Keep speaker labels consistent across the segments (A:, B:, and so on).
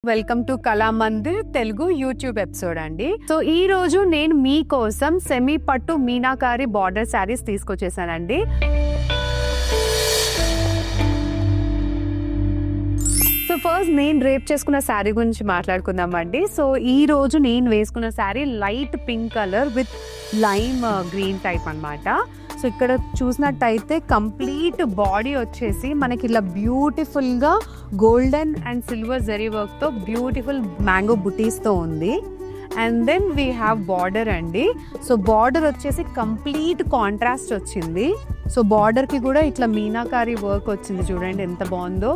A: Welcome to Kalamandir Telugu YouTube episode అండి. So ఈ రోజు నేను మీకోసం సెమీ పట్టు మీనాకారి బార్డర్ శారీస్ తీసుకొచ్చేసానండి. సో ఫస్ట్ నేను రేప్ చేసుకున్న శారీ గురించి మాట్లాడుకుందామండి. సో ఈ రోజు నేను వేసుకున్న sari light pink colour with lime green type అన్నమాట. సో ఇక్కడ చూసినట్టయితే కంప్లీట్ బాడీ వచ్చేసి మనకి ఇలా బ్యూటిఫుల్గా గోల్డెన్ అండ్ సిల్వర్ జరీ వర్క్తో బ్యూటిఫుల్ మ్యాంగో బుటీస్తో ఉంది. And then we have border అండి. సో బార్డర్ వచ్చేసి కంప్లీట్ కాంట్రాస్ట్ వచ్చింది. సో బార్డర్కి కూడా ఇట్లా మీనాకారి వర్క్ వచ్చింది, చూడండి ఎంత బాగుందో.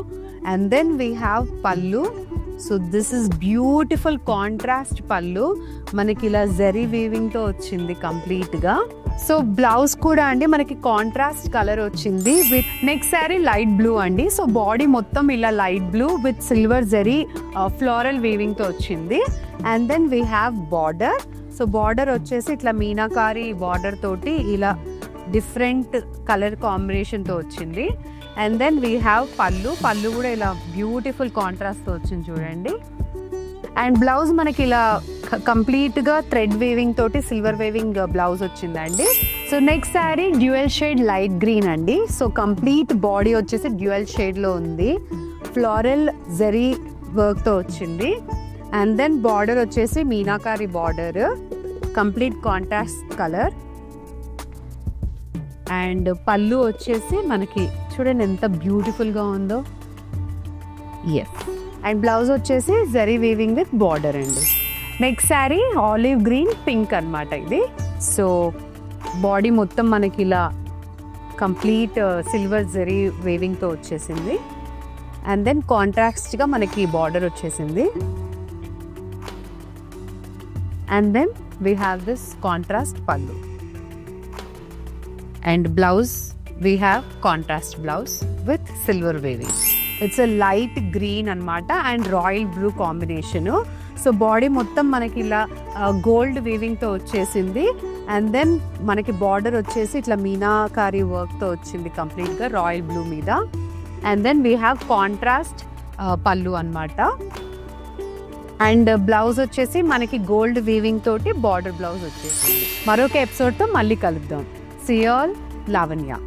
A: అండ్ దెన్ వీ హ్యావ్ పళ్ళు. So this is beautiful contrast పళ్ళు, మనకి ఇలా జరీ వీవింగ్తో వచ్చింది కంప్లీట్గా. సో బ్లౌజ్ కూడా అండి మనకి కాంట్రాస్ట్ కలర్ వచ్చింది with next sari light blue అండి. సో బాడీ మొత్తం ఇలా light blue with silver zari floral వీవింగ్తో వచ్చింది. And then we have border. So border వచ్చేసి ఇట్లా మీనాకారి బార్డర్ తోటి ఇలా డిఫరెంట్ కలర్ కాంబినేషన్తో వచ్చింది. అండ్ దెన్ వీ హ్యావ్ పళ్ళు. పళ్ళు కూడా ఇలా బ్యూటిఫుల్ కాంట్రాస్ట్తో వచ్చింది చూడండి. అండ్ బ్లౌజ్ మనకి ఇలా కంప్లీట్గా థ్రెడ్ వీవింగ్ తోటి సిల్వర్ వీవింగ్ బ్లౌజ్ వచ్చిందండి. So next sari dual shade light green అండి. సో కంప్లీట్ బాడీ వచ్చేసి డ్యూయల్ షేడ్లో ఉంది, ఫ్లోరల్ జరీ వర్క్తో వచ్చింది. అండ్ దెన్ బార్డర్ వచ్చేసి meenakari border, complete contrast colour. And పళ్ళు వచ్చేసి మనకి చూడండి ఎంత బ్యూటిఫుల్గా ఉందో. ఎస్. అండ్ బ్లౌజ్ వచ్చేసి జరీ వీవింగ్ విత్ బార్డర్ అండి. Next sari olive green pink అనమాట ఇది. సో బాడీ మొత్తం మనకి ఇలా కంప్లీట్ సిల్వర్ జరీ వీవింగ్తో వచ్చేసింది. అండ్ దెన్ కాంట్రాస్ట్గా మనకి బార్డర్ వచ్చేసింది. And then we have this contrast పళ్ళు. And blouse we have contrast blouse with silver weaving. It's a light green అనమాట and royal blue combination. So body మొత్తం మనకి ఇలా గోల్డ్ వీవింగ్తో వచ్చేసింది. అండ్ దెన్ మనకి బార్డర్ వచ్చేసి ఇట్లా మీనాకారి వర్క్తో వచ్చింది కంప్లీట్గా రాయల్ బ్లూ మీద. And then we have contrast పళ్ళు అనమాట. అండ్ బ్లౌజ్ వచ్చేసి మనకి గోల్డ్ వీవింగ్ తోటి బార్డర్ బ్లౌజ్ వచ్చేసింది. మరొక ఎపిసోడ్తో మళ్ళీ కలుద్దాం. See you all, Lavanya.